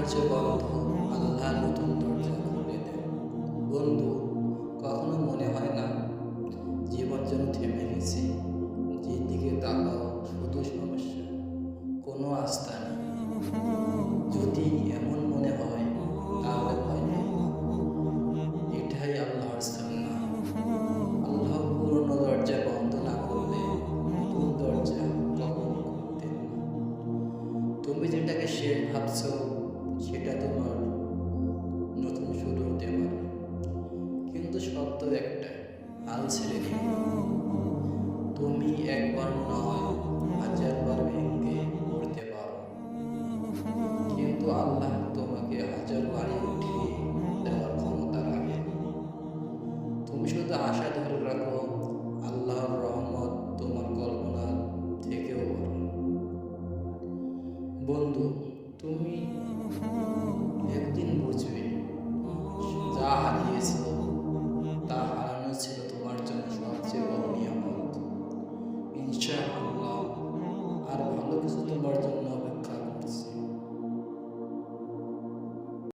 ধৈর্য বন্ধ, আল্লাহ নতুন দরজা খুলে দেন। বন্ধু, কখনো মনে হয় না জীবন যেন থেমে গেছে? যেদিকে তাকাও শুধু সমস্যা, কোনো আস্থা নেই। যদি এমন মনে হয় তাহলে ভয় নেই, এটাই আল্লাহর সুন্নাহ। আল্লাহ পুরনো দরজা বন্ধ না করলে নতুন দরজা কখনো খুলতেন না। তুমি যেটাকে শেষ ভাবছো সেটা তোমার নতুন শুরু হতে পারে, কিন্তু শব্দ একটাই, হাল ছেড়ে দিও না। তুমি একবার নয়, হাজারবার ভেঙে পড়তে পারো, কিন্তু আল্লাহ তোমাকে হাজার বাড়ি উঠিয়ে দেওয়ার ক্ষমতা রাখে। তুমি শুধু আশা ধরে রাখো, আল্লাহর রহমত তোমার কল্পনা থেকেও বড়। বন্ধু, তুমি